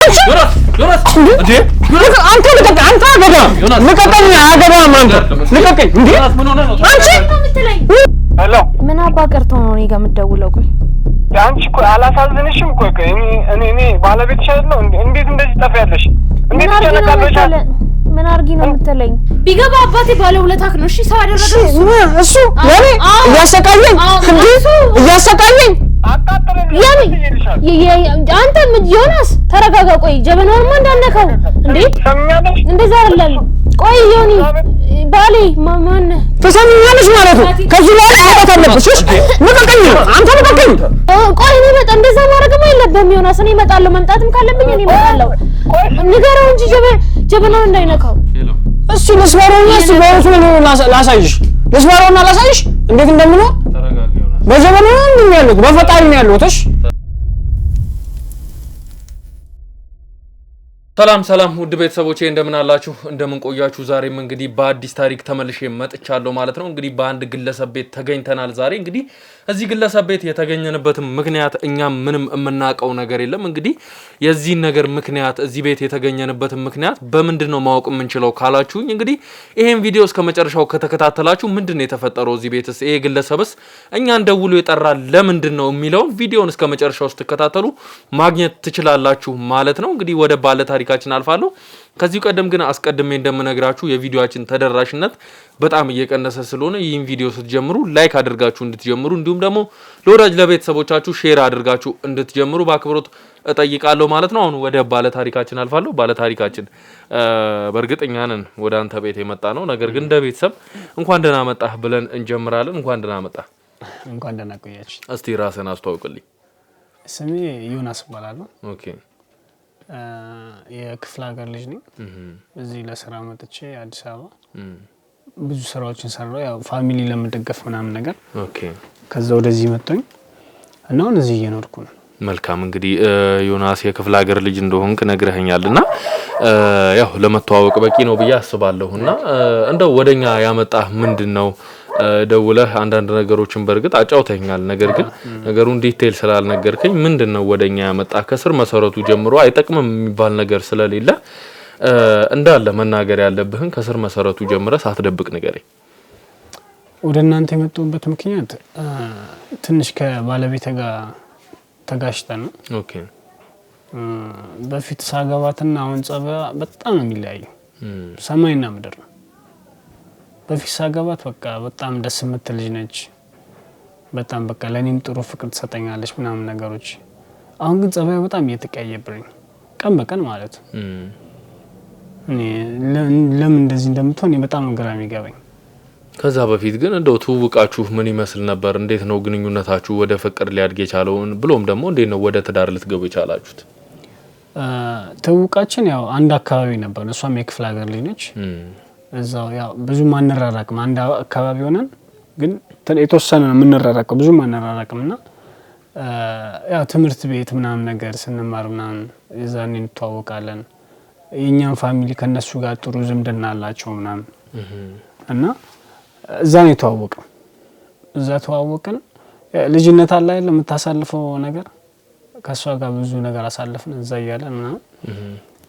ዮናስ እንዴ አንተ ልቀቀኝ አገባም አንተ ልቀቀኝ እንዴ አንቺ ሄሎ ምን አባ ቀርቶ ነው እኔ ጋር የምትደውለው? ቆይ አንቺ እኮ አላሳዝንሽም? ቆይ እኔ ባለቤትሽ አይደለሁ? እንዴት እንደዚህ ጠፋያለሽ? እንዴት ተጨነቃለሽ? ምን አርጊ ነው የምትለኝ? ቢገባ አባቴ ባለውለታክ ነው። እሺ ሰው ያደረገው እሱ ለኔ እያሰቃየኝ እያሰቃየኝ አንተ ዮናስ ተረጋጋ። ቆይ ጀበናውማ እንዳነካው እንዴ እንደዛ አይደለም። ቆይ ዮኒ ባሌ ማን ተሰሚኛለሽ ማለት ነው? ከዚህ ላይ አጣት አለብሽ። ልቀቀኝ አንተ ልቀቀኝ። ቆይ እኔ መጣ እንደዛ ማድረግም የለብህም ዮናስ። እኔ እመጣለሁ፣ መምጣትም ካለብኝ እኔ እመጣለሁ። ንገረው እንጂ ጀበናውን እንዳይነካው። እሱ ለስባሮና እሱ ባሮቱ ነው ላሳይሽ። ለስባሮና ላሳይሽ እንዴት እንደምነው ተረጋጋ ዮናስ። በጀበናው ነው ያለው፣ በፈጣሪ ነው ያለው። እሺ ሰላም ውድ ቤተሰቦቼ እንደምን አላችሁ? እንደምን ቆያችሁ? ዛሬም እንግዲህ በአዲስ ታሪክ ተመልሼ መጥቻለሁ ማለት ነው። እንግዲህ በአንድ ግለሰብ ቤት ተገኝተናል ዛሬ። እንግዲህ እዚህ ግለሰብ ቤት የተገኘንበት ምክንያት እኛም ምንም የምናውቀው ነገር የለም። እንግዲህ የዚህ ነገር ምክንያት እዚህ ቤት የተገኘንበት ምክንያት በምንድነው ማወቅ የምንችለው ካላችሁኝ እንግዲህ ይሄን ቪዲዮ እስከ መጨረሻው ከተከታተላችሁ ምንድነው የተፈጠረው እዚህ ቤትስ ይሄ ግለሰብስ እኛን ደውሎ የጠራ ለምንድነው የሚለው ቪዲዮውን እስከ መጨረሻው ተከታተሉ ማግኘት ትችላላችሁ ማለት ነው። እንግዲህ ወደ ባለ ታሪካችን አልፋለሁ። ከዚህ ቀደም ግን አስቀድሜ እንደምነግራችሁ የቪዲዮአችን ተደራሽነት በጣም እየቀነሰ ስለሆነ ይህን ቪዲዮ ስትጀምሩ ላይክ አድርጋችሁ እንድትጀምሩ እንዲሁም ደግሞ ለወዳጅ ለቤተሰቦቻችሁ ሼር አድርጋችሁ እንድትጀምሩ በአክብሮት እጠይቃለሁ ማለት ነው። አሁን ወደ ባለ ታሪካችን አልፋለሁ። ባለ ታሪካችን በእርግጠኛ ነን ወደ አንተ ቤት የመጣ ነው። ነገር ግን እንደ ቤተሰብ እንኳን ደህና መጣህ ብለን እንጀምራለን። እንኳን ደህና መጣህ። እንኳን ደህና ቆያችሁ። እስቲ ራስህን አስተዋውቅልኝ። ስሜ ዮናስ እባላለሁ። ኦኬ የክፍለ ሀገር ልጅ ነኝ። እዚህ ለስራ መጥቼ አዲስ አበባ ብዙ ስራዎችን ሰራው፣ ያው ፋሚሊ ለመደገፍ ምናምን ነገር። ኦኬ ከዛ ወደዚህ መጣኝ እና አሁን እዚህ እየኖርኩ ነው። መልካም እንግዲህ ዮናስ የክፍለ ሀገር ልጅ እንደሆንክ ነግረኸኛልና ያው ለመተዋወቅ በቂ ነው ብዬ አስባለሁና እንደው ወደኛ ያመጣህ ምንድነው? ደውለህ አንዳንድ ነገሮችን በርግጥ አጫውተኛል። ነገር ግን ነገሩን ዲቴል ስላልነገርከኝ ምንድነው ወደኛ ያመጣህ? ከስር መሰረቱ ጀምሮ አይጠቅምም የሚባል ነገር ስለሌለ እንዳለ መናገር ያለብህን ከስር መሰረቱ ጀምረህ ሳትደብቅ ንገረኝ። ወደ እናንተ የመጣሁበት ምክንያት ትንሽ ከባለቤቴ ጋር ተጋጭተን ነው። ኦኬ በፊት ሳገባትና አሁን ጸባይዋ በጣም ነው የሚለያየው፣ ሰማይና ምድር ነው። በፊት ሳገባት በቃ በጣም ደስ የምትል ልጅ ነች። በጣም በቃ ለኔም ጥሩ ፍቅር ትሰጠኛለች ምናምን ነገሮች። አሁን ግን ጸባይዋ በጣም እየተቀያየብኝ ቀን በቀን ማለት ነው። ለምን እንደዚህ እንደምትሆን በጣም ግራ የሚገባኝ። ከዛ በፊት ግን እንደው ትውውቃችሁ ምን ይመስል ነበር? እንዴት ነው ግንኙነታችሁ ወደ ፍቅር ሊያድግ የቻለው? ብሎም ደግሞ እንዴት ነው ወደ ትዳር ልትገቡ የቻላችሁት? ትውውቃችን ያው አንድ አካባቢ ነበር። እሷም የክፍለ ሀገር ልጅ ነች። እዛው ያው ብዙ ማንራራቅም፣ አንድ አካባቢ ሆነን ግን የተወሰነ ነው የምንራራቀው፣ ብዙ ማንራራቅምና ያው ትምህርት ቤት ምናምን ነገር ስንማር ምናምን እዛኔ እንተዋወቃለን። የኛም ፋሚሊ ከነሱ ጋር ጥሩ ዝምድና አላቸው ምናምን እና እዛ ነው የተዋወቅን። እዛ ተዋወቅን። ልጅነት አለ አይደል የምታሳልፈው ነገር፣ ከሷ ጋር ብዙ ነገር አሳልፈን እዛ እያለን ምናምን።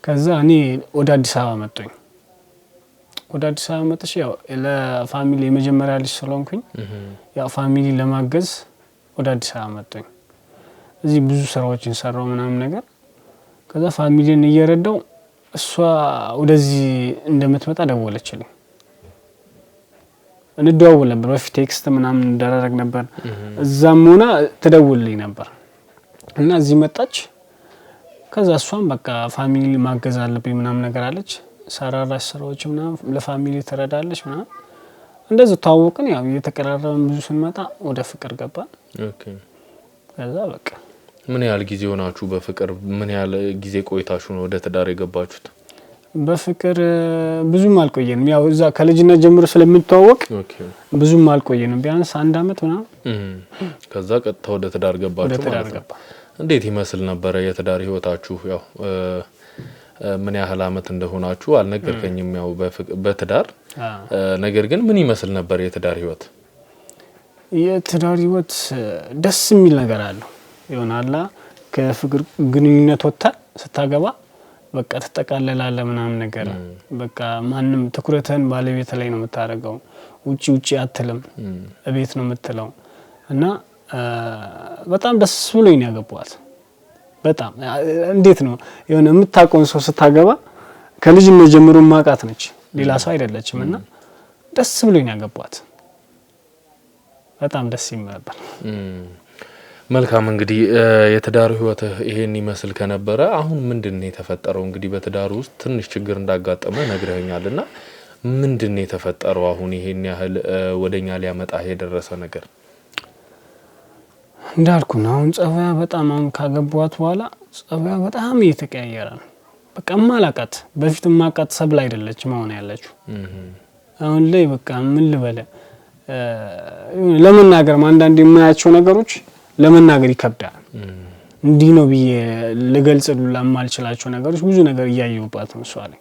ከዛ እኔ ወደ አዲስ አበባ መጣኝ። ወደ አዲስ አበባ መጥቼ ያው ለፋሚሊ የመጀመሪያ ልጅ ስለሆንኩኝ ያው ፋሚሊ ለማገዝ ወደ አዲስ አበባ መጣኝ። እዚህ ብዙ ስራዎችን ሰራው ምናምን ነገር። ከዛ ፋሚሊን እየረዳው እሷ ወደዚህ እንደምትመጣ ደወለችልኝ። እንደዋወል ነበር በፊት ቴክስት ምናምን እንደራረግ ነበር። እዛም ሆነ ትደውልልኝ ነበር እና እዚህ መጣች። ከዛ እሷም በቃ ፋሚሊ ማገዝ አለብኝ ምናምን ነገር አለች። ሰራራሽ ስራዎች ምናምን ለፋሚሊ ትረዳለች ምናምን። እንደዚህ ተዋወቅን። ያው እየተቀራረበን ብዙ ስንመጣ ወደ ፍቅር ገባን። ኦኬ ከዛ በቃ ምን ያህል ጊዜ ሆናችሁ በፍቅር? ምን ያህል ጊዜ ቆይታችሁ ነው ወደ ትዳር የገባችሁት? በፍቅር ብዙም አልቆየንም። ያው እዛ ከልጅነት ጀምሮ ስለምንተዋወቅ ብዙም አልቆየንም። ቢያንስ 1 አመት ምናምን። ከዛ ቀጥታ ወደ ትዳር ገባችሁ ማለት ነው። እንዴት ይመስል ነበር የትዳር ህይወታችሁ? ያው ምን ያህል አመት እንደሆናችሁ አልነገርከኝም ያው በትዳር ነገር ግን ምን ይመስል ነበር የትዳር ህይወት? የትዳር ህይወት ደስ የሚል ነገር አለው። ይሆናል ከፍቅር ግንኙነት ወጣ ስታገባ በቃ ተጠቃለላለ ምናምን ነገር በቃ ማንንም ትኩረትን ባለቤት ላይ ነው የምታረጋው ውጪ አትልም እቤት ነው የምትለው እና በጣም ደስ ብሎኝ ነው ያገባዋት በጣም እንዴት ነው የሆነ የምታቆን ሰው ስታገባ ከልጅነት ጀምሮ ማቃት ነች ሌላ ሰው አይደለችምና ደስ ብሎኝ ነው ያገባዋት በጣም ደስ ይመጣል መልካም እንግዲህ የትዳሩ ህይወት ይሄን ይመስል ከነበረ አሁን ምንድነው የተፈጠረው እንግዲህ በትዳሩ ውስጥ ትንሽ ችግር እንዳጋጠመ ነግረኛልና ምንድነው የተፈጠረው አሁን ይሄን ያህል ወደኛ ሊያመጣ የደረሰ ነገር እንዳልኩ ነው አሁን ጸባያ በጣም አሁን ካገባዋት በኋላ ጸባያ በጣም እየተቀያየረ ነው በቃ ማላቃት በፊት ማቃት ሰብላ አይደለችም አሁን ያለችው አሁን ላይ በቃ ምን ልበለ ለመናገር አንዳንዴ የማያቸው ነገሮች ለመናገር ይከብዳል እንዲህ ነው ብዬ ለገልጽሉላ ማልችላቸው ነገሮች ብዙ ነገር ያያዩባት ነው ሷለ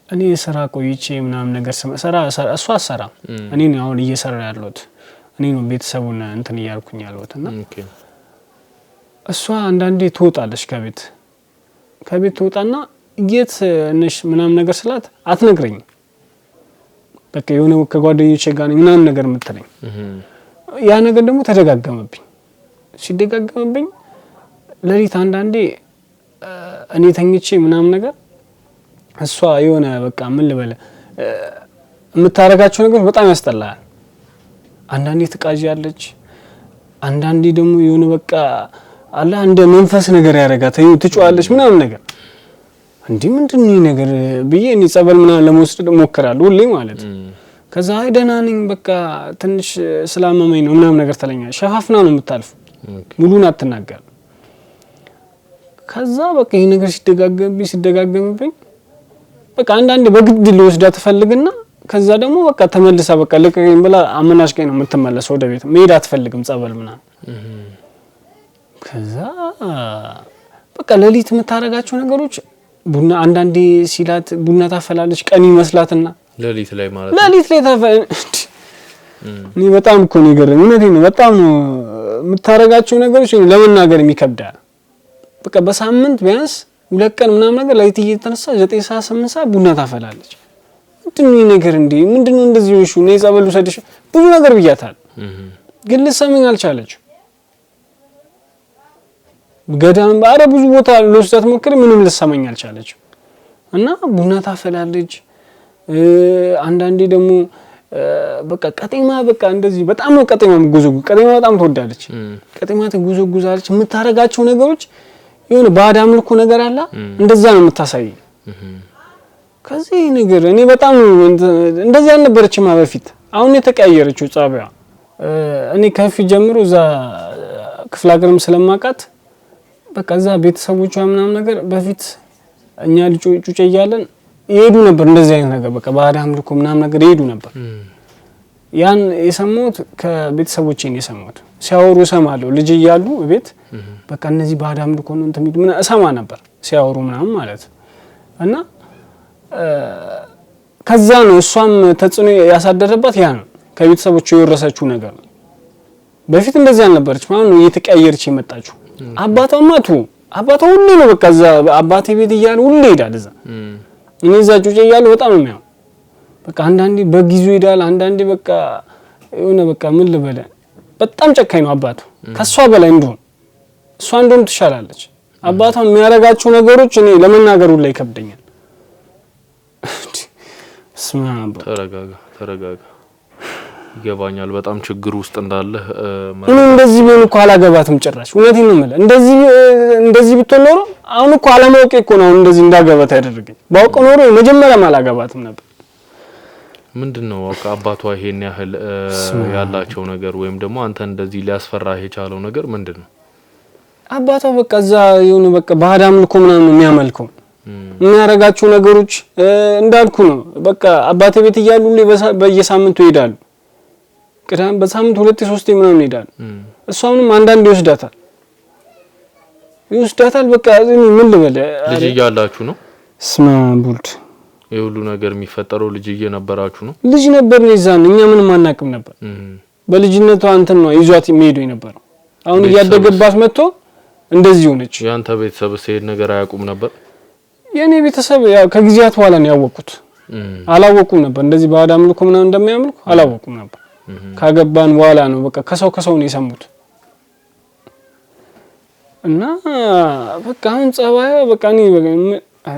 እኔ ስራ ቆይቼ ምናምን ነገር ሰራ እሷ ሰራ እኔ ነው አሁን እየሰራ ያለሁት እኔ ነው ቤተሰቡን እንትን ያርኩኝ ያለሁትና እሷ አንዳንዴ ትወጣለች ከቤት ትወጣና የት ነሽ ምናምን ነገር ስላት አትነግረኝ በቃ የሆነ ከጓደኞቼ ጋር ምናምን ነገር የምትለኝ ያ ነገር ደግሞ ሲደጋገምብኝ ለሊት አንዳንዴ እኔ ተኝቼ ምናምን ነገር እሷ የሆነ በቃ ምን ልበለ የምታረጋቸው ነገር በጣም ያስጠላል አንዳንዴ ትቃዣለች አንዳንዴ ደግሞ የሆነ በቃ አላ እንደ መንፈስ ነገር ያረጋት ትጫዋለች ምናምን ነገር እንዴ ምንድነው ነገር ብዬ እኔ ጸበል ምናምን ለመውሰድ ሞከራለሁ ሁሌ ማለት ከዛ አይደና ነኝ በቃ ትንሽ ስላመመኝ ነው ምናምን ነገር ተለኛለች ሸፋፍና ነው የምታልፍ ሙሉን አትናገር ከዛ በቃ ይሄ ነገር ሲደጋገምብኝ በቃ አንዳንዴ በግድ ልወስዳ ተፈልግና ከዛ ደግሞ በቃ ተመልሳ በቃ ለቀቀኝ ብላ አመናሽቀኝ ነው የምትመለሰው ወደ ቤት መሄድ አትፈልግም ጸበል ምናምን ከዛ በቃ ለሊት የምታረጋቸው ነገሮች ቡና አንዳንዴ ሲላት ቡና ታፈላለች ቀን ይመስላትና ለሊት ላይ እኔ በጣም እኮ ነው ይገርም እውነቴን ነው በጣም ነው የምታረጋቸው ነገሮች ለመናገር የሚከብዳል በቃ በሳምንት ቢያንስ 2 ቀን ምናምን ነገር ለሊት እየተነሳ 9 ሰዓት 8 ሰዓት ቡና ታፈላለች ምንድነው ነገር እንዴ ምንድነው እንደዚህ ወሹ ነው ጸበሉ ሰደሽ ብዙ ነገር ብያታል ግን ልሰማኝ አልቻለች ገዳም ባረ ብዙ ቦታ ለውስጣት ሞክር ምንም ልሰማኝ አልቻለች እና ቡና ታፈላለች አንዳንዴ ደግሞ በቃ ቀጤማ በቃ እንደዚህ በጣም ነው ቀጤማ ጉዞጉ ቀጤማ በጣም ተወዳለች ቀጤማ ተጉዞጉዛለች የምታረጋቸው ነገሮች የሆነ ባዳም ልኩ ነገር አለ እንደዛ ነው የምታሳይ ከዚህ ነገር እኔ በጣም እንደዚህ አልነበረችማ በፊት አሁን የተቀያየረችው ጻቢያ እኔ ከፊት ጀምሮ እዛ ክፍለ ሀገርም ስለማቃት በቃ እዛ ቤተሰቦቿ ምናምን ነገር በፊት እኛ ልጆቹ እያለን ይሄዱ ነበር እንደዚህ አይነት ነገር በቃ ባዳም ልኩ ምናምን ነገር ይሄዱ ነበር ያን የሰማሁት ከቤተሰቦቼ ነው የሰማሁት ሲያወሩ ሰማለሁ ልጅ እያሉ ቤት በቃ እነዚህ ባዳም ልኩ ነው እንትን ምን እሰማ ነበር ሲያወሩ ምናምን ማለት እና ከዛ ነው እሷም ተጽኖ ያሳደረባት ያ ነው ከቤተሰቦቹ የወረሰችው ነገር ነው በፊት እንደዚህ አልነበረች ማለት ነው እየተቀያየረች የመጣችው አባቷ ሁሌ ነው በቃ እዛ አባቴ ቤት እያሉ ሁሌ ይሄዳል እዛ እኔ እዛ ጩጬ እያሉ በጣም ነው የሚያው በቃ አንዳንዴ በጊዜው ይሄዳል አንዳንዴ በቃ የሆነ በቃ ምን ልበለ በጣም ጨካኝ ነው አባቱ ከሷ በላይ እንደሆነ እሷ እንደውም ትሻላለች አባቷ የሚያረጋቸው ነገሮች እኔ ለመናገር ሁሉ ይከብደኛል ተረጋጋ ይገባኛል በጣም ችግር ውስጥ እንዳለ እንደዚህ ቢሆን እኮ አላገባትም ጭራሽ እውነቴን ነው ማለት እንደዚህ ብትኖር አሁን እኮ አለማውቄ እኮ ነው እንደዚህ እንዳገባት ያደረገኝ ባውቅ ኖሮ መጀመሪያ አላገባትም ነበር ምንድነው አባቷ ይሄን ያህል ያላቸው ነገር ወይም ደግሞ አንተ እንደዚህ ሊያስፈራህ የቻለው ነገር ምንድነው አባቷ በቃ እዛ የሆነ በቃ ባዳም ልኮ ምናምን የሚያመልከው የሚያረጋቸው ነገሮች እንዳልኩ ነው በቃ አባቴ ቤት እያሉ በየሳምንቱ ይሄዳሉ ቅዳም በሳምንት 2-3 ምናምን ይሄዳሉ እሷንም አንዳንድ ይወስዳታል በቃ ምን ልበል ልጅ እያላችሁ ነው ስማ ቡልድ የሁሉ ነገር የሚፈጠረው ልጅ እየነበራችሁ ነው ልጅ ነበር ይዛን እኛ ምንም አናቅም ነበር በልጅነቷ እንትን ነው ይዟት የሚሄዱ ነበር አሁን እያደገባት መጥቶ እንደዚህ ሆነች። ያንተ ቤተሰብ ሲሄድ ነገር አያውቁም ነበር? የኔ ቤተሰብ ያው ከጊዜያት በኋላ ነው ያወቁት። አላወቁም ነበር እንደዚህ ባዕድ አምልኮ ምናምን እንደሚያምልኩ አላወቁም ነበር። ካገባን በኋላ ነው በቃ ከሰው ነው የሰሙት። እና በቃ አሁን ጸባዩ በቃ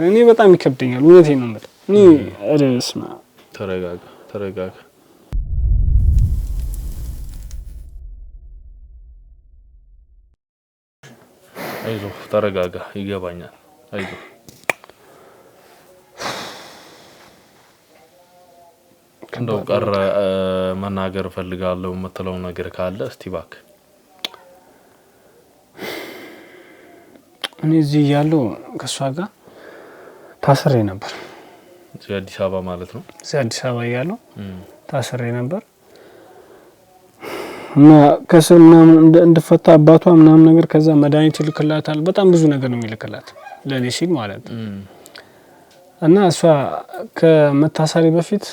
እኔ በጣም ይከብደኛል። እውነቴን ነው ማለት እኔ እረስማ ተረጋጋ አይዞህ ተረጋጋ ይገባኛል አይዞህ እንደው ቀረ መናገር ፈልጋለሁ የምትለው ነገር ካለ እስቲ እባክህ እኔ እዚህ ያለው ከሷ ጋር ታስሬ ነበር እዚህ አዲስ አበባ ማለት ነው እዚህ አዲስ አበባ ያለው ታስሬ ነበር እና ከስር ምናምን እንድፈታ አባቷ ምናምን ነገር ከዛ መድኃኒት ይልክላታል በጣም ብዙ ነገር ነው የሚልክላት ለኔ ሲል ማለት ነው እና እሷ ከመታሰሪ በፊት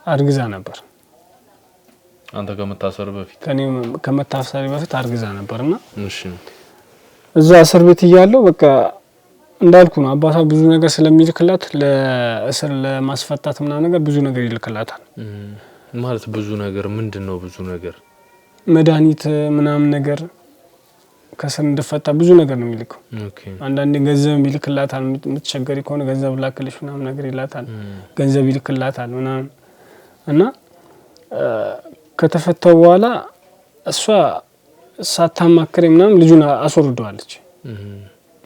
አርግዛ ነበር አንተ ከመታሰሪ በፊት ከኔ ከመታሰሪ በፊት አርግዛ ነበርና እሺ እዛ እስር ቤት ይያለው በቃ እንዳልኩ ነው አባቷ ብዙ ነገር ስለሚልክላት ለእስር ለማስፈታት ምናምን ነገር ብዙ ነገር ይልክላታል ማለት ብዙ ነገር ምንድነው ብዙ ነገር መድኃኒት ምናምን ነገር ከስር እንድፈታ ብዙ ነገር ነው የሚልከው ኦኬ አንዳንዴ ገንዘብ ይልክላታል የምትቸገሪ ከሆነ ገንዘብ ላክልሽ ምናምን ነገር ይላታል ገንዘብ ይልክላታል ምናምን እና ከተፈታው በኋላ እሷ ሳታማክረኝ ምናምን ልጁን አስወርደዋለች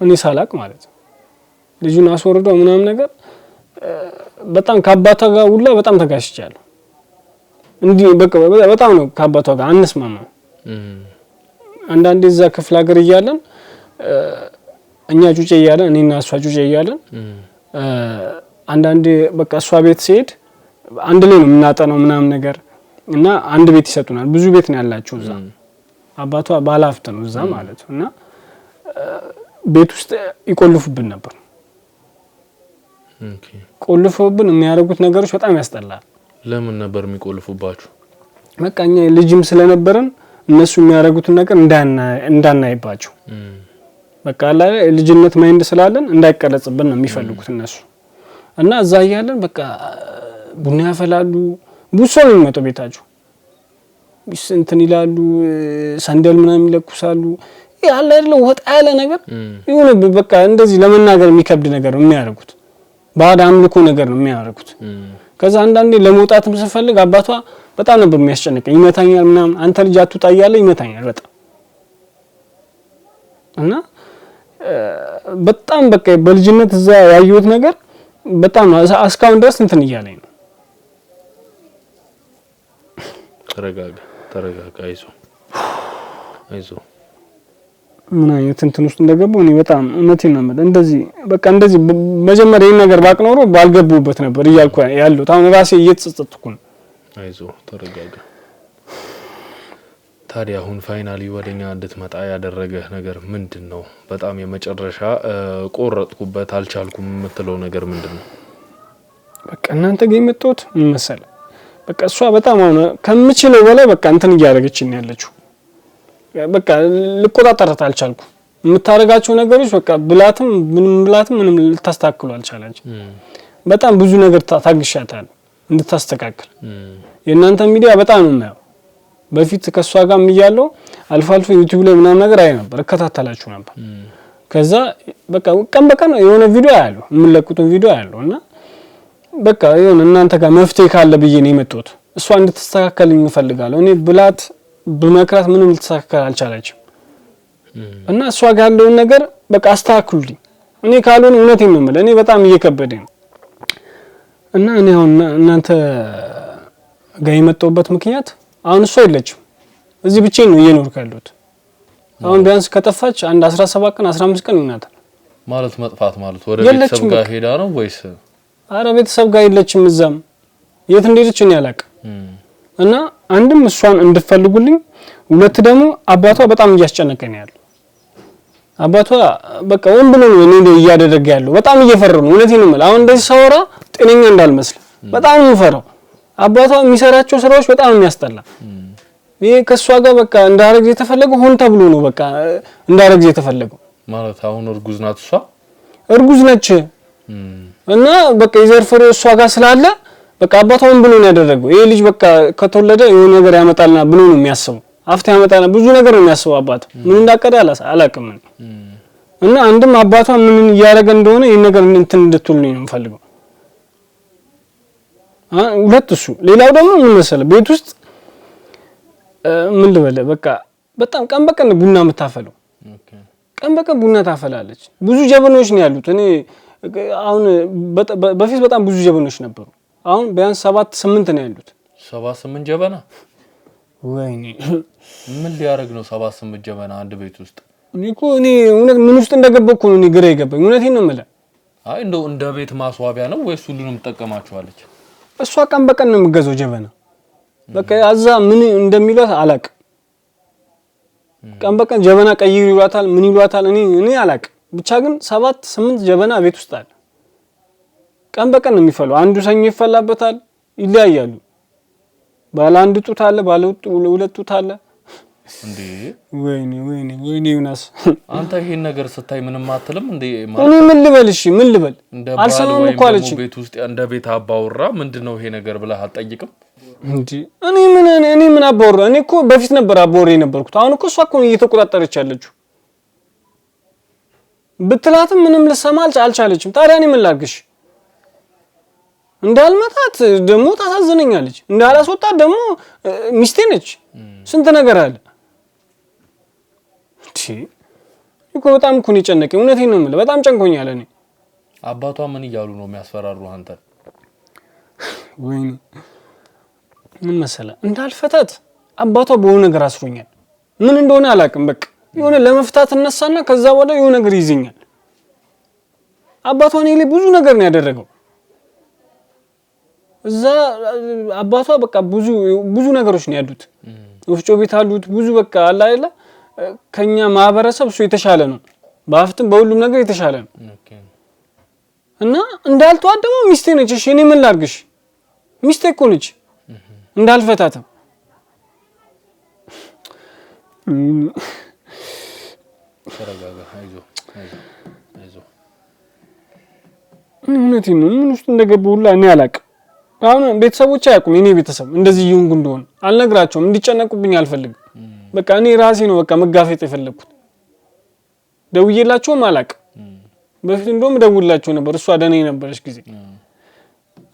እኔ ሳላቅ ማለት ነው ልጁን አስወርደው ምናምን ነገር በጣም ከአባቷ ጋር ሁላ በጣም ተጋሽቻለሁ እንዴ በቃ በጣም ነው ከአባቷ ጋር አንስማማም አንዳንዴ እዛ ክፍለ ሀገር ይያለን እኛ ጩጬ ይያለን እኔና እሷ ጩጬ ይያለን አንዳንዴ በቃ እሷ ቤት ሲሄድ አንድ ላይ ነው የምናጠነው ምናምን ነገር እና አንድ ቤት ይሰጡናል ብዙ ቤት ነው ያላችሁ እዛ አባቷ ባላፍት ነው እዛ ማለት እና ቤት ውስጥ ይቆልፉብን ነበር ኦኬ ቆልፉብን የሚያደርጉት ነገሮች በጣም ያስጠላል ለምን ነበር የሚቆልፉባችሁ በቃኛ ልጅም ስለነበረን እነሱ የሚያደርጉትን ነገር እንዳናይባቸው በቃ ላይ ልጅነት ማይንድ ስላለን እንዳይቀረጽብን ነው የሚፈልጉት እነሱ እና እዛ ያያለን በቃ ቡና ያፈላሉ ቡሶ ነው የሚመጣው ቤታቸው እንትን ይላሉ ሰንደል ምናምን ይለኩሳሉ ያለ አይደለ ወጣ ያለ ነገር ይሁን በቃ እንደዚህ ለመናገር የሚከብድ ነገር ነው የሚያደርጉት ባዕድ አምልኮ ነገር ነው የሚያደርጉት ከዛ አንዳንዴ ለመውጣትም ስፈልግ አባቷ በጣም ነበር የሚያስጨንቀኝ ይመታኛል ምናምን አንተ ልጅ አትውጣ እያለ ይመታኛል በጣም እና በጣም በቃ በልጅነት እዛ ያየሁት ነገር በጣም እስካሁን ድረስ እንትን እያለኝ ነው ተረጋጋ አይዞህ ምን አይነት እንትን ውስጥ እንደገባው እኔ በጣም እውነቴን ነው ማለት እንደዚህ በቃ እንደዚህ መጀመሪያ ይሄን ነገር ባቅኖሮ ባልገቡበት ነበር እያልኩ ያለው አሁን ራሴ እየተጸጸትኩ ነው አይዞህ ተረጋጋ ታዲያ አሁን ፋይናሊ ወደኛ እንድትመጣ ያደረገህ ነገር ምንድነው በጣም የመጨረሻ ቆረጥኩበት አልቻልኩም የምትለው ነገር ምንድነው በቃ እናንተ ጋር የመጣሁት ምን መሰለ በቃ እሷ በጣም አሁን ከምችለው በላይ በቃ እንትን እያደረገችኝ ያለችው በቃ ልቆጣጠራት አልቻልኩም የምታረጋቸው ነገሮች በቃ ብላትም ምንም ልታስተካክሉ አልቻለች በጣም ብዙ ነገር ታግሻታል እንድታስተካክል የእናንተ ሚዲያ በጣም ነው የማየው በፊት ከሷ ጋር የሚያለው አልፋልፎ ዩቲዩብ ላይ ምናምን ነገር አይ ነበር እከታተላችሁ ነበር ከዛ በቃ ቀን በቀን የሆነ ቪዲዮ ያለው የምለቁትን ቪዲዮ ያለው እና በቃ የሆነ እናንተ ጋር መፍትሄ ካለ ብዬ ነው የመጣሁት እሷ እንድትስተካከልኝ እፈልጋለሁ እኔ ብላት በመክራት ምንም ልትስተካከል አልቻለችም እና እሷ ጋር ያለውን ነገር በቃ አስተካክሉልኝ እኔ ካልሆነ እውነቴን ነው የምልህ እኔ በጣም እየከበደኝ ነው እና እኔ አሁን እናንተ ጋር የመጣሁበት ምክንያት አሁን እሷ የለችም እዚህ ብቻዬን ነው እየኖርኩ ያለሁት አሁን ቢያንስ ከጠፋች አንድ 17 ቀን 15 ቀን ይሆናታል ማለት መጥፋት ማለት ወደ ቤተሰብ ጋር ሄዳ ነው ወይስ አረ ቤተሰብ ጋር የለችም እዛም የት እንደሄደች እኔ አላውቅም እና አንድም እሷን እንድፈልጉልኝ ሁለት ደግሞ አባቷ በጣም እያስጨነቀኝ ያለው አባቷ በቃ ወንብሎ ነው እኔ እያደረገ ያለው በጣም እየፈረው ነው እውነቴን ነው ማለት አሁን እንደዚህ ሰውራ ጤነኛ እንዳልመስል በጣም ነው ፈራው አባቷ የሚሰራቸው ስራዎች በጣም የሚያስጠላ ይሄ ከሷ ጋር በቃ እንዳረግ የተፈለገው ሆን ተብሎ ነው በቃ እንዳረግ የተፈለገው ማለት አሁን እርጉዝ ናት እሷ እርጉዝ ነች እና በቃ የዘር ፍሬ እሷ ጋር ስላለ በቃ አባቷን ብሎ ነው ያደረገው ይሄ ልጅ በቃ ከተወለደ የሆነ ነገር ያመጣልና ብሎ ነው የሚያስበው አፍታ ያመጣና ብዙ ነገር ነው የሚያስበው አባቱ ምን እንዳቀደ አላቅም እና አንድም አባቷ ምን እያደረገ እንደሆነ ይሄን ነገር እንትን እንድትሉኝ ነው የምፈልገው ሁለት እሱ ሌላው ደግሞ ምን መሰለ ቤት ውስጥ ምን ልበለ በቃ በጣም ቀን በቀን ቡና የምታፈለው ቀን በቀን ቡና ታፈላለች ብዙ ጀበኖች ነው ያሉት እኔ አሁን በፊት በጣም ብዙ ጀበኖች ነበሩ አሁን ቢያንስ 7-8 ነው ያሉት 7-8 ጀበና ወይኔ ምን ሊያረግ ነው 7-8 ጀበና አንድ ቤት ውስጥ እኔ እውነት ምን ውስጥ እንደገበኩ ነው እኔ ግራ ይገባኝ እውነቴን ነው የምልህ አይ እንደው እንደ ቤት ማስዋቢያ ነው ወይስ ሁሉንም ተጠቀማችኋለች እሷ ቀን በቀን ነው የምገዘው ጀበና በቃ አዛ ምን እንደሚሏት አላቅ ቀን በቀን ጀበና ቀይሩ ይሏታል ምን ይሏታል እኔ አላቅ ብቻ ግን 7-8 ጀበና ቤት ውስጥ አለ ቀን በቀን ነው የሚፈለው አንዱ ሰኞ ይፈላበታል ይለያያሉ ባለ አንድ ጡት አለ ባለ ሁለት ጡት አለ እንዴ ወይኔ ዮናስ አንተ ይሄን ነገር ስታይ ምንም አትልም እንዴ እኔ ምን ልበል አልሰማም እኮ አለች ቤት ውስጥ እንደ ቤት አባወራ ምንድነው ይሄ ነገር ብለህ አትጠይቅም እንዴ እኔ ምን አባወራ እኔ እኮ በፊት ነበር አባወራ የነበርኩት አሁን እኮ እሷ እኮ እየተቆጣጠረች ያለችው ብትላትም ምንም ልሰማ አልቻለችም ታዲያ እኔ ምን ላድርግሽ እንዳልመታት ደሞ ታሳዝነኛለች እንዳላስወጣት ደሞ ሚስቴ ነች ስንት ነገር አለ እሺ እኮ በጣም እኮ ነው የጨነቀኝ እውነቴን ነው የምልህ በጣም ጨንቆኛል እኔ አባቷ ምን እያሉ ነው የሚያስፈራሩ አንተ ወይኔ ምን መሰለህ እንዳልፈታት አባቷ በሆነ ነገር አስሮኛል ምን እንደሆነ አላውቅም በቃ የሆነ ለመፍታት እነሳና ከዛ በኋላ የሆነ ነገር ይዘኛል አባቷ እኔ ላይ ብዙ ነገር ነው ያደረገው እዛ አባቷ በቃ ብዙ ነገሮች ነው ያሉት ወፍጮ ቤት አሉት ብዙ በቃ አለ አይደለ ከኛ ማህበረሰብ እሱ የተሻለ ነው በአፍጥም በሁሉም ነገር የተሻለ ነው እና እንዳልተዋት ደግሞ ሚስቴ ነች እሺ እኔ ምን ላድርግሽ ሚስቴ እኮ ነች እንዳልፈታትም ተረጋጋ አይዞ እውነቴን ነው ምን ውስጥ እንደገባሁ ሁላ እኔ አላውቅም አሁን ቤተሰቦች አያውቁም እኔ ቤተሰብ እንደዚህ ይሁን እንደሆነ አልነግራቸውም እንዲጨነቁብኝ አልፈልግም በቃ እኔ ራሴ ነው በቃ መጋፈጥ የፈለኩት ደውዬላቸውም አላውቅም በፊት እንደውም ደውላቸው ነበር እሷ ደኔ ነበርሽ ጊዜ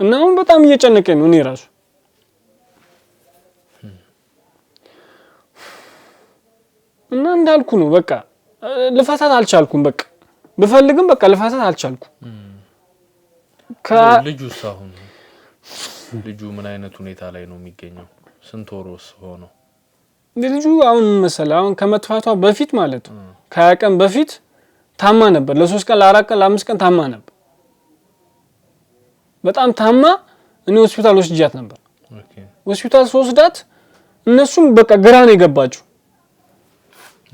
እና አሁን በጣም እየጨነቀኝ ነው እኔ ራሱ እና እንዳልኩ ነው በቃ ልፈታት አልቻልኩም በቃ ብፈልግም በቃ ልፈታት አልቻልኩም ልጁስ አሁን ልጁ ምን አይነት ሁኔታ ላይ ነው የሚገኘው ስንት ወርስ ሆኖ ልጁ አሁን መሰለ አሁን ከመጥፋቷ በፊት ማለት ነው ከቀን በፊት ታማ ነበር ለ3 ቀን ለ4 ቀን ለ5 ቀን ታማ ነበር በጣም ታማ እኔ ሆስፒታል ወስጃት ነበር ሆስፒታል ወስዳት እነሱም በቃ ግራ ነው የገባቸው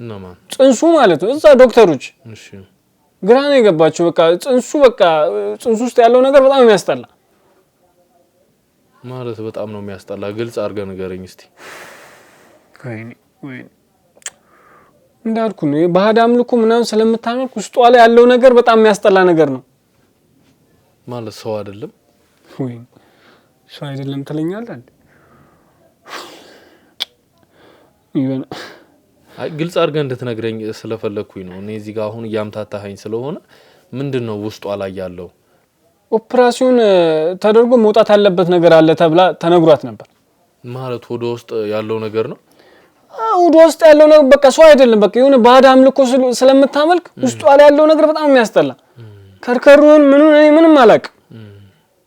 ነማን ጽንሱ ማለት ነው እዛ ዶክተሮች እሺ ግራ ነው የገባቸው በቃ ጽንሱ ውስጥ ያለው ነገር በጣም የሚያስጠላ ማለት በጣም ነው የሚያስጠላ ግልጽ አድርገህ ንገረኝ እስቲ ወይኔ እንዳልኩ ነው ባህድ አምልኮ ምናምን ስለምታመልክ ውስጧ ላይ ያለው ነገር በጣም የሚያስጠላ ነገር ነው ማለት ሰው አይደለም ወይ ሰው አይደለም ትለኛለህ ይበና አይ ግልጽ አድርገህ እንድትነግረኝ ስለፈለኩኝ ነው እኔ እዚህ ጋር አሁን ያምታታኸኝ ስለሆነ ምንድነው ውስጧ ላይ ያለው ኦፕራሲዮን ተደርጎ መውጣት ያለበት ነገር አለ ተብላ ተነግሯት ነበር ማለት ወደ ውስጥ ያለው ነገር ነው ወደ ውስጥ ያለው ነገር በቃ ሰው አይደለም በቃ የሆነ ባህድ አምልኮ ስለምታመልክ ውስጧ ላይ ያለው ነገር በጣም የሚያስጠላ ከርከሩን ምንም አላቅ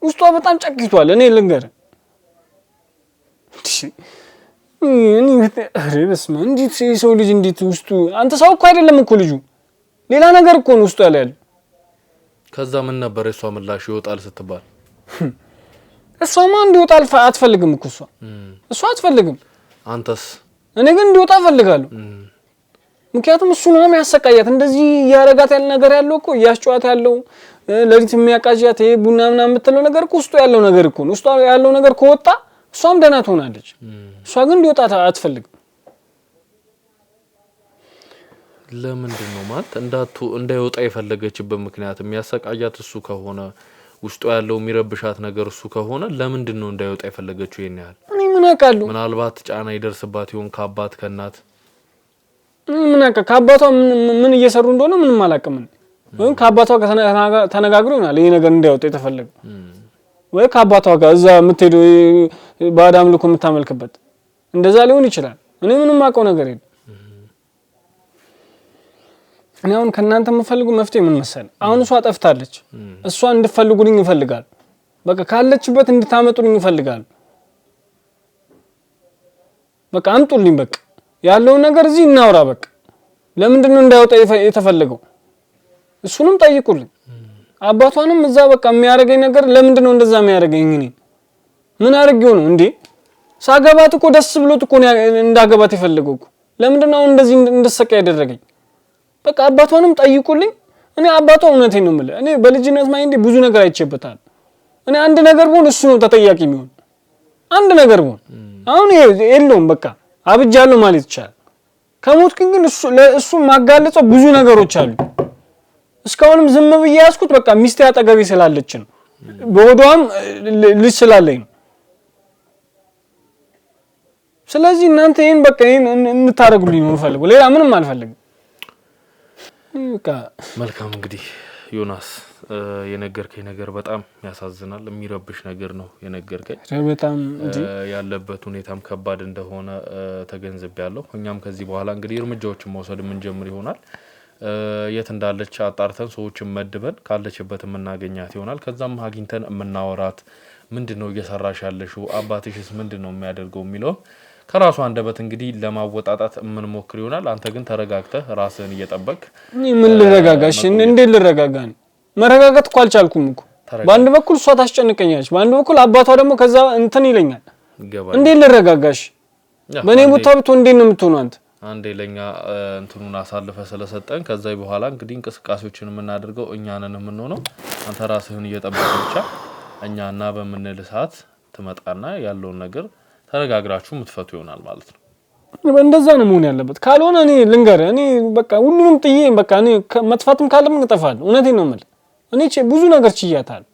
ውስጧ በጣም ጨቅይቷል እኔ ልንገር እኔ በስመ እንዴት ሰው ልጅ እንዴት ውስጡ አንተ ሰው እኮ አይደለም እኮ ልጁ ሌላ ነገር እኮ ነው ውስጡ ያለው ከዛ ምን ነበር እሷ ምላሽ ይወጣል ስትባል እሷማ እንዲወጣ አትፈልግም እኮ እሷ አትፈልግም አንተስ እኔ ግን እንዲወጣ ፈልጋለሁ ምክንያቱም እሱ ነው የሚያሰቃያት እንደዚህ ያረጋት ያለ ነገር ያለው እኮ ያስጨዋት ያለው ለሊት የሚያቃዣት ይሄ ቡና ምናምን የምትለው ነገር እኮ ውስጡ ያለው ነገር እኮ ነው ውስጡ ያለው ነገር ከወጣ እሷም ደህና ትሆናለች እሷ ግን እንዲወጣ አትፈልግም ለምንድን ነው ማለት እንዳይወጣ የፈለገችበት ምክንያት የሚያሰቃያት እሱ ከሆነ ውስጡ ያለው የሚረብሻት ነገር እሱ ከሆነ ለምንድን ነው እንዳይወጣ የፈለገችው? ይሄን ያህል እኔ ምን አውቃለሁ። ምናልባት ጫና ይደርስባት ይሆን ከአባት ከእናት? ምን አውቃ ከአባቷ ምን እየሰሩ እንደሆነ ምንም አላውቅም። ወይ ከአባቷ ተነጋግሮ ይሆናል ይሄ ነገር እንዳይወጣ የተፈለገው። ወይ ከአባቷ ጋር እዛ የምትሄደው ባዳም ልኮ የምታመልክበት እንደዛ ሊሆን ይችላል። እኔ ምንም አውቀው ነገር የለም። እኔ አሁን ከእናንተ የምፈልጉ መፍትሄ ምን መሰለህ? አሁን እሷ ጠፍታለች። እሷ እንድትፈልጉልኝ ይፈልጋል። በቃ ካለችበት እንድታመጡልኝ ይፈልጋል። በቃ አምጡልኝ። በቃ ያለውን ነገር እዚህ እናውራ። በቃ ለምንድን ነው እንዳይወጣ የተፈለገው? እሱንም ጠይቁልኝ። አባቷንም እዛ በቃ የሚያደርገኝ ነገር ለምንድን ነው እንደዛ የሚያደርገኝ? እኔ ምን አድርጌው ነው እንዴ? ሳገባት እኮ ደስ ብሎት እኮ እንዳገባት የፈለገው እኮ። ለምንድን ነው እንደዚህ እንድሰቃ ያደረገኝ? በቃ አባቷንም ጠይቁልኝ። እኔ አባቷ እውነቴን ነው የምልህ። እኔ በልጅነት ማይንዴ ብዙ ነገር አይቼበታል። እኔ አንድ ነገር ብሆን እሱ ነው ተጠያቂ የሚሆን። አንድ ነገር ብሆን አሁን የለውም በቃ አብጃለሁ ማለት ይቻላል። ከሞትኩኝ ግን እሱ ማጋለጸው ብዙ ነገሮች አሉ። እስካሁንም ዝም ብዬ ያዝኩት በቃ ሚስቴ አጠገቤ ስላለች ነው። በወዷም ልጅ ስላለኝ ነው። ስለዚህ እናንተ ይሄን በቃ ይሄን እንታረጉልኝ ነው የምፈልገው። ሌላ ምንም አልፈልግም። በቃ መልካም እንግዲህ ዮናስ የነገርከኝ ነገር በጣም ያሳዝናል። የሚረብሽ ነገር ነው የነገርከኝ። በጣም ያለበት ሁኔታም ከባድ እንደሆነ ተገንዝቤያለሁ። እኛም ከዚህ በኋላ እንግዲህ እርምጃዎችን መውሰድ የምንጀምር ይሆናል። የት እንዳለች አጣርተን ሰዎችን መድበን ካለችበት የምናገኛት ይሆናል። ከዛም አግኝተን የምናወራት ምንድነው እየሰራሽ ያለሽው፣ አባትሽስ ምንድነው የሚያደርገው የሚለው ከራሱ አንደበት እንግዲህ ለማወጣጣት የምንሞክር ይሆናል። አንተ ግን ተረጋግተህ ራስህን እየጠበቅ ምን ልረጋጋሽ? እንዴት ልረጋጋ? መረጋጋት እኮ አልቻልኩም እኮ። በአንድ በኩል እሷ ታስጨንቀኛለች፣ በአንድ በኩል አባቷ ደግሞ ከዛ እንትን ይለኛል። እንዴት ልረጋጋሽ? በእኔ ቦታ ብትሆን እንዴት ነው የምትሆነው አንተ? አንዴ ለኛ እንትኑን አሳልፈ ስለሰጠን ከዛ በኋላ እንግዲህ እንቅስቃሴዎችን የምናደርገው እኛንን የምንሆነው አንተ ራስህን እየጠበቅ ብቻ እኛና በመነል ሰዓት ትመጣና ያለውን ነገር ተረጋግራችሁ ምትፈቱ ይሆናል ማለት ነው። እንደዛ ነው መሆን ያለበት። ካልሆነ እኔ ልንገርህ እኔ በቃ ሁሉንም ጥዬ በቃ እኔ መጥፋትም ካለም እጠፋለሁ። እውነቴን ነው የምልህ። እኔ ብዙ ነገር ችያታለሁ።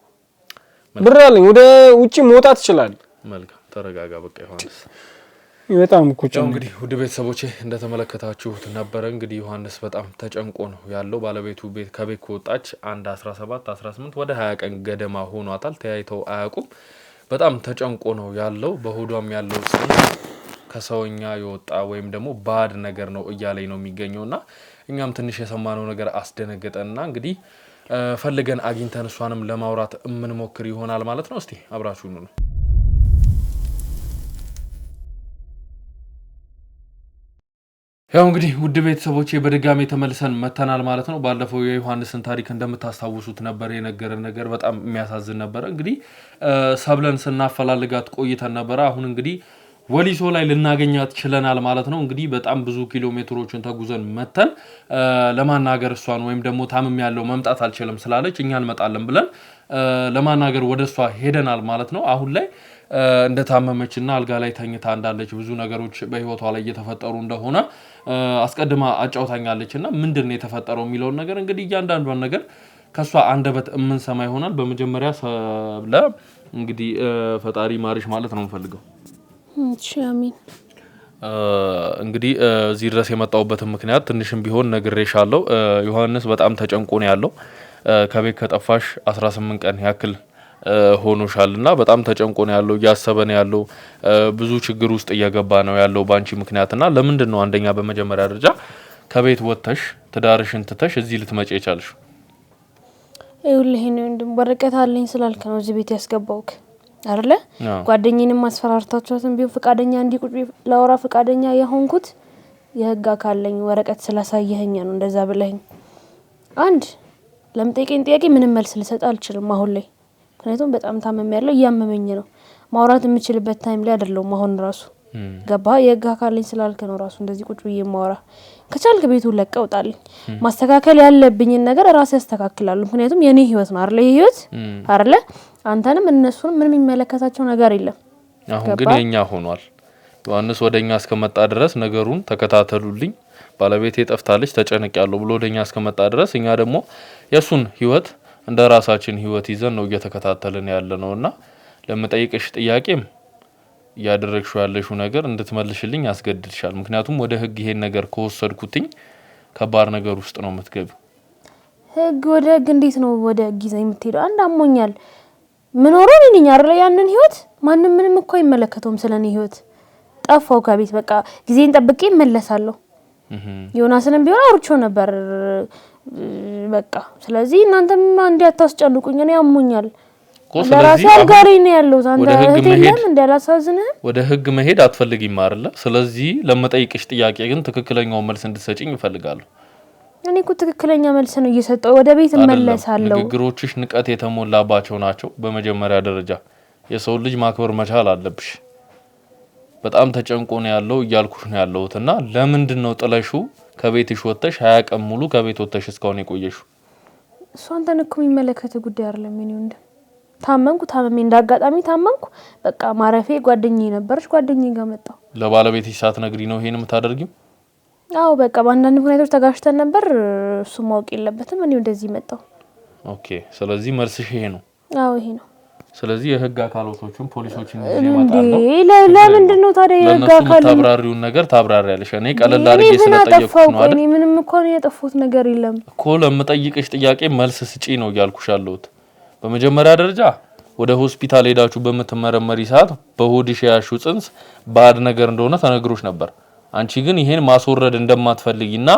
ብር አለኝ፣ ወደ ውጪ መውጣት እችላለሁ። መልካም ተረጋጋ በቃ ዮሐንስ። በጣም እኮ እንግዲህ ውድ ቤተሰቦቼ እንደተመለከታችሁት ነበረ። እንግዲህ ዮሐንስ በጣም ተጨንቆ ነው ያለው። ባለቤቱ ከቤት ከወጣች 17 18 ወደ 20 ቀን ገደማ ሆኗታል። ተያይተው አያውቁም። በጣም ተጨንቆ ነው ያለው። በሆዷም ያለው ጽንስ ከሰውኛ የወጣ ወይም ደግሞ ባድ ነገር ነው እያለኝ ነው የሚገኘውና እኛም ትንሽ የሰማነው ነገር አስደነገጠንና እንግዲህ ፈልገን አግኝተን እሷንም ለማውራት የምንሞክር ይሆናል ማለት ነው። እስቲ አብራችሁን ነው። ያው እንግዲህ ውድ ቤተሰቦቼ በድጋሚ ተመልሰን መተናል ማለት ነው። ባለፈው የዮሐንስን ታሪክ እንደምታስታውሱት ነበር የነገረን ነገር በጣም የሚያሳዝን ነበር። እንግዲህ ሰብለን ስናፈላልጋት ቆይተን ነበር። አሁን እንግዲህ ወሊሶ ላይ ልናገኛት ችለናል ማለት ነው። እንግዲህ በጣም ብዙ ኪሎ ሜትሮችን ተጉዘን መተን ለማናገር እሷን ወይም ደግሞ ታምም ያለው መምጣት አልችልም ስላለች እኛ እንመጣለን ብለን ለማናገር ወደሷ ሄደናል ማለት ነው። አሁን ላይ እንደታመመችና አልጋ ላይ ተኝታ እንዳለች ብዙ ነገሮች በህይወቷ ላይ እየተፈጠሩ እንደሆነ አስቀድማ አጫውታኛለችና ምንድነው የተፈጠረው የሚለውን ነገር እንግዲህ እያንዳንዱን ነገር ከሷ አንደበት የምንሰማ ይሆናል። በመጀመሪያ ሰብለ እንግዲህ ፈጣሪ ማርሽ ማለት ነው የምፈልገው። እሺ አሜን። እንግዲህ እዚህ ድረስ የመጣውበት ምክንያት ትንሽም ቢሆን ነግሬሻለሁ። ዮሐንስ በጣም ተጨንቆ ነው ያለው። ከቤት ከጠፋሽ 18 ቀን ያክል ሆኖሻልና በጣም ተጨንቆ ነው ያለው፣ እያሰበ ነው ያለው፣ ብዙ ችግር ውስጥ እየገባ ነው ያለው ባንቺ ምክንያትና ለምንድን ነው አንደኛ በመጀመሪያ ደረጃ ከቤት ወጥተሽ ትዳርሽን ትተሽ እዚህ ልትመጪ የቻልሽ? ይኸውልህ ነው ወረቀት አለኝ ስላልክ ነው እዚህ ቤት ያስገባውክ አይደለ? ጓደኛዬንም ማስፈራርታችኋትን ቢሆን ፍቃደኛ እንዲቁጭ ላውራ ፍቃደኛ የሆንኩት የህግ አካለኝ ወረቀት ስላሳየኸኝ ነው እንደዛ ብለኝ። አንድ ለምጠይቀኝ ጥያቄ ምንም መልስ ልሰጥ አልችልም አሁን ላይ። ምክንያቱም በጣም ታመም ያለው እያመመኝ ነው። ማውራት የምችልበት ታይም ላይ አይደለም አሁን ራሱ ገባ። የህግ አካለኝ ስላልክ ነው ራሱ እንደዚህ ቁጭ ብዬ ማውራ። ከቻልክ ቤቱን ለቀህ ውጣልኝ። ማስተካከል ያለብኝን ነገር ራሴ ያስተካክላለሁ። ምክንያቱም የኔ ህይወት ነው አይደል? ህይወት አይደል? አንተንም እነሱንም ምንም የሚመለከታቸው ነገር የለም። አሁን ግን የኛ ሆኗል። ዮሐንስ ወደኛ እስከመጣ ድረስ ነገሩን ተከታተሉልኝ። ባለቤቴ ጠፍታለች ተጨነቅያለሁ ብሎ ወደኛ እስከመጣ ድረስ እኛ ደግሞ የሱን ህይወት እንደ ራሳችን ህይወት ይዘን ነው እየተከታተልን ያለነውና ለምጠይቅሽ ጥያቄም ያደረግሽው ያለሽው ነገር እንድትመልሽልኝ ያስገድድሻል ምክንያቱም ወደ ህግ ይሄን ነገር ከወሰድኩትኝ ከባድ ነገር ውስጥ ነው የምትገቢው ህግ ወደ ህግ እንዴት ነው ወደ ህግ ይዘኝ የምትሄደው አንድ አሞኛል ምን ሆኖ ነኝ አይደል ያንን ህይወት ማንንም ምንም እኮ አይመለከተውም ስለኔ ህይወት ጠፋው ከቤት በቃ ጊዜን ጠብቄ እመለሳለሁ ዮናስንም ቢሆን አውርቼው ነበር በቃ ስለዚህ እናንተም አንዴ አታስጨንቁኝ እኔ አሞኛል ለራሴ አልጋሪ ነው ያለው አንተ ህግም እንዳላሳዝነህ ወደ ህግ መሄድ አትፈልጊም አይደል ስለዚህ ለመጠይቅሽ ጥያቄ ግን ትክክለኛው መልስ እንድትሰጪኝ እፈልጋለሁ እኔ እኮ ትክክለኛ መልስ ነው እየሰጠው ወደ ቤት እመለሳለሁ ንግግሮችሽ ንቀት የተሞላባቸው ናቸው በመጀመሪያ ደረጃ የሰው ልጅ ማክበር መቻል አለብሽ በጣም ተጨንቆ ነው ያለው እያልኩሽ ነው ያለውትና ለምንድን ነው ጥለሽው ከቤትሽ ወጥተሽ 20 ቀን ሙሉ ከቤት ወጥተሽ እስካሁን የቆየሽው እሱ አንተን እኮ የሚመለከት ጉዳይ አይደለም እኔ እንደ ታመሜ እንዳጋጣሚ ታመምኩ በቃ ማረፌ ጓደኛዬ ነበርሽ ጓደኛዬ ጋር መጣው ለባለቤትሽ ሳትነግሪ ነው ይሄን የምታደርጊው አዎ በቃ በአንዳንድ ምክንያቶች ተጋሽተን ነበር እሱ ማወቅ የለበትም እኔ እንደዚህ መጣው ኦኬ ስለዚህ መልስሽ ይሄ ነው አዎ ይሄ ነው ስለዚህ የህግ አካላቶችን ፖሊሶችን ይመጣሉ ለምንድን ነው ታዲያ የህግ አካል ታብራሪውን ነገር ታብራሪያለሽ እኔ ቀለል አድርጌ ስለጠየቅኩሽ ነው አይደል እኔ ምንም እኮ ነው የጠፋሁት ነገር የለም እኮ ለምጠይቅሽ ጥያቄ መልስ ስጪ ነው ያልኩሽ ያለሁት በመጀመሪያ ደረጃ ወደ ሆስፒታል ሄዳችሁ በመተመረመሪ ሰዓት በሆድሽ ያሹ ጽንስ ባድ ነገር እንደሆነ ተነግሮሽ ነበር አንቺ ግን ይሄን ማስወረድ እንደማትፈልጊና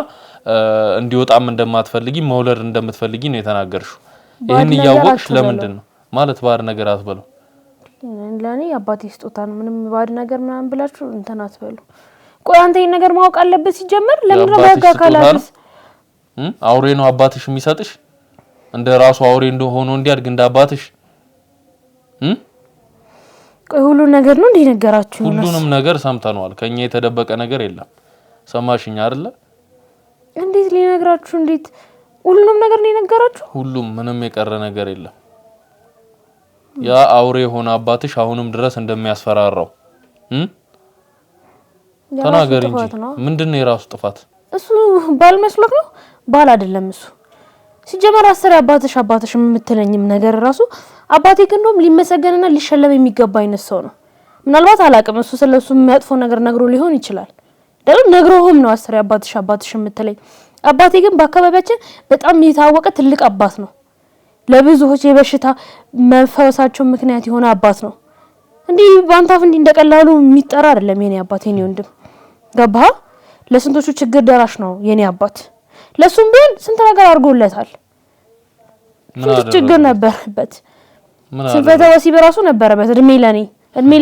እንዲወጣም እንደማትፈልጊ መውለድ እንደምትፈልጊ ነው የተናገርሽው ይሄን ያወቅሽ ለምንድን ነው ማለት ባድ ነገር አትበሉ ለኔ አባቴ ስጦታ ነው ምንም ባድ ነገር ምናምን ብላችሁ እንትን አትበሉ ቆይ አንተ ይሄን ነገር ማወቅ አለበት ሲጀመር ለምን ነው ያጋካላስ አውሬ ነው አባትሽ የሚሰጥሽ እንደ ራሱ አውሬ እንደሆነ እንዲያድግ እንደ አባትሽ ቆይ ሁሉ ነገር ነው እንዲነገራችሁ ሁሉንም ነገር ሰምተናል ከኛ የተደበቀ ነገር የለም ሰማሽኝ አይደለ እንዴት ሊነግራችሁ እንዴት ሁሉንም ነገር ሊነገራችሁ ሁሉም ምንም የቀረ ነገር የለም ያ አውሬ ሆነ አባትሽ አሁንም ድረስ እንደሚያስፈራራው ተናገሪ እንጂ ምንድነው የራሱ ጥፋት እሱ ባል መስሎክ ነው ባል አይደለም እሱ ሲጀመር አሰሪ አባትሽ የምትለኝም ነገር ራሱ አባቴ ግን ሊመሰገንና ሊሸለም የሚገባ አይነት ሰው ነው ምናልባት አላቅም እሱ ስለሱ የሚያጥፎ ነገር ነግሮ ሊሆን ይችላል ደግሞ ነግሮህም ነው አሰሪ አባትሽ የምትለኝ አባቴ ግን በአካባቢያችን በጣም የታወቀ ትልቅ አባት ነው ለብዙዎች የበሽታ መፈወሳቸው ምክንያት የሆነ አባት ነው እንዴ ባንታፍ እንዴ እንደቀላሉ የሚጠራ አይደለም የኔ አባት የኔ ወንድም ገባህ ለስንቶቹ ችግር ደራሽ ነው የኔ አባት ለሱም ቢሆን ስንት ነገር አድርጎለታል ችግር ነበርበት ስንፈተ ወሲብ ራሱ ነበረበት እድሜ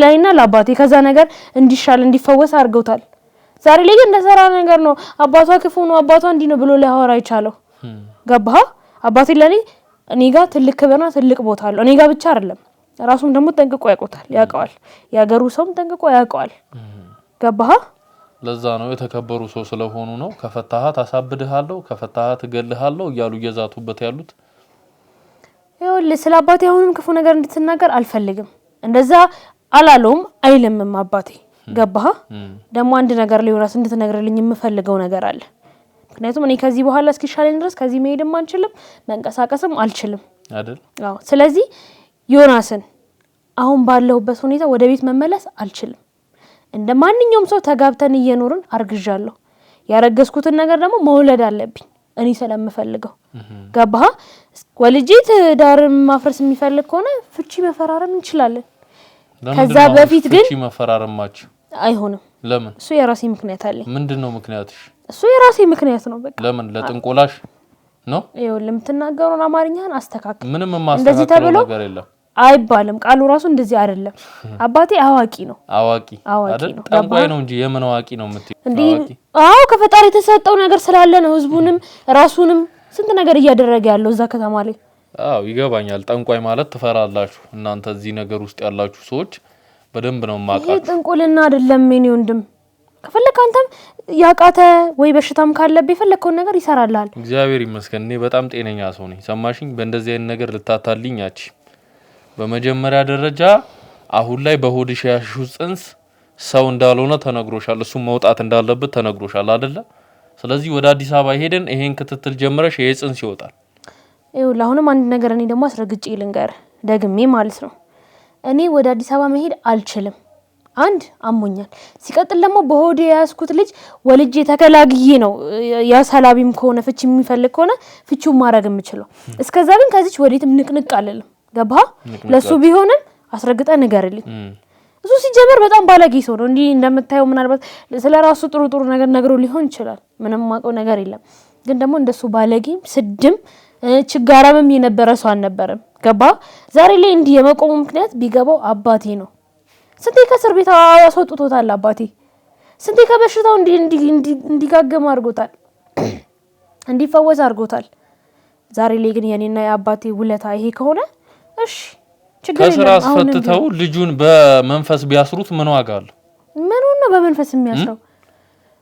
ላይና ለአባቴ ከዛ ነገር እንዲሻል እንዲፈወስ አድርገውታል ዛሬ ላይ ግን እንደሰራ ነገር ነው አባቷ ክፉ ነው አባቷ እንዲ ነው ብሎ ሊያወራ ይቻለው ገባህ አባቴ ለኔ እኔ ጋር ትልቅ ክብርና ትልቅ ቦታ አለው እኔ ጋር ብቻ አይደለም ራሱም ደግሞ ጠንቅቆ ያውቀዋል ያገሩ ሰውም ጠንቅቆ ያውቀዋል ገባህ ለዛ ነው የተከበሩ ሰው ስለሆኑ ነው ከፈታሃት አሳብድሃለሁ ከፈታሃት እገልሃለሁ እያሉ እየዛቱበት ያሉት ይኸውልህ ስለ አባቴ አሁንም ክፉ ነገር እንድትናገር አልፈልግም እንደዛ አላለውም አይልምም አባቴ ገባህ ደግሞ አንድ ነገር ሊሆናስ እንድትነግርልኝ የምፈልገው ነገር አለ ምክንያቱም እኔ ከዚህ በኋላ እስኪሻለኝ ድረስ ከዚህ መሄድም አንችልም መንቀሳቀስም አልችልም አይደል አዎ ስለዚህ ዮናስን አሁን ባለውበት ሁኔታ ወደ ቤት መመለስ አልችልም እንደማንኛውም ሰው ተጋብተን እየኖርን አርግዣለሁ ያረገዝኩትን ነገር ደግሞ መውለድ አለብኝ እኔ ስለምፈልገው ገባህ ወልጂት ዳርም ማፍረስ የሚፈልግ ከሆነ ፍቺ መፈራረም እንችላለን ከዛ በፊት ግን ፍቺ መፈራረማች አይሆንም ለምን እሱ የራሴ ምክንያት አለኝ ምንድነው ምክንያትሽ እሱ የራሴ ምክንያት ነው በቃ ለምን ለጥንቆላሽ ነው ይኸውልህ የምትናገረውን አማርኛን አስተካክል ምንም ማስተካከል ነገር የለም አይባልም ቃሉ ራሱ እንደዚህ አይደለም አባቴ አዋቂ ነው አይደል ጠንቋይ ነው እንጂ የምን አዋቂ ነው የምትይ አዋቂ አዎ ከፈጣሪ የተሰጠው ነገር ስላለ ነው ህዝቡንም ራሱንም ስንት ነገር እያደረገ ያለው እዛ ከተማ ላይ አዎ ይገባኛል ጠንቋይ ማለት ትፈራላችሁ እናንተ እዚህ ነገር ውስጥ ያላችሁ ሰዎች በደንብ ነው ማቃችሁ ይሄ ጥንቁልና አይደለም ምን ይወንድም ከፈለክ አንተም ያቃተ ወይ በሽታም ካለብህ የፈለከውን ነገር ይሰራልሃል እግዚአብሔር ይመስገን እኔ በጣም ጤነኛ ሰው ነኝ ሰማሽኝ በእንደዚህ አይነት ነገር ልታታልኛች በመጀመሪያ ደረጃ አሁን ላይ በሆድሽ ያሹ ጽንስ ሰው እንዳልሆነ ተነግሮሻል እሱ መውጣት እንዳለበት ተነግሮሻል አይደለ ስለዚህ ወደ አዲስ አበባ ሄደን ይሄን ክትትል ጀምረሽ ይሄ ጽንስ ይወጣል። ይኸውልህ አሁንም አንድ ነገር እኔ ደግሞ አስረግጬ ልንገርህ ደግሜ ማለት ነው እኔ ወደ አዲስ አበባ መሄድ አልችልም። አንድ አሞኛል። ሲቀጥል ደግሞ በሆዴ ያስኩት ልጅ ወልጄ ተከላግዬ ነው ያ ሰላቢም ከሆነ ፍቺ የሚፈልግ ከሆነ ፍቺው ማድረግ የምችለው። እስከዛ ግን ከዚች ወዴትም ንቅንቅ አልልም። ገባህ? ለሱ ቢሆንም አስረግጠ ንገርልኝ። እሱ ሲጀመር በጣም ባለጌ ሰው ነው። እንዲህ እንደምታየው ምናልባት ስለራሱ ጥሩ ነገር ነግሮ ሊሆን ይችላል። ምንም ማውቀው ነገር የለም። ግን ደግሞ እንደሱ ባለጌም ስድም ችጋራምም የነበረ ሰው አልነበረም። ገባህ? ዛሬ ላይ እንዲህ የመቆሙ ምክንያት ቢገባው አባቴ ነው። ስንቴ ከእስር ቤት አስወጥቶታል አባቴ። ስንቴ ከበሽታው እንዲጋገም አድርጎታል፣ እንዲፈወስ አድርጎታል። ዛሬ ላይ ግን የኔና የአባቴ ውለታ ይሄ ከሆነ እሺ ችግር የለም። ከስራ አስፈትተው ልጁን በመንፈስ ቢያስሩት ምን ዋጋ አለው? ምን ነው በመንፈስ የሚያስረው?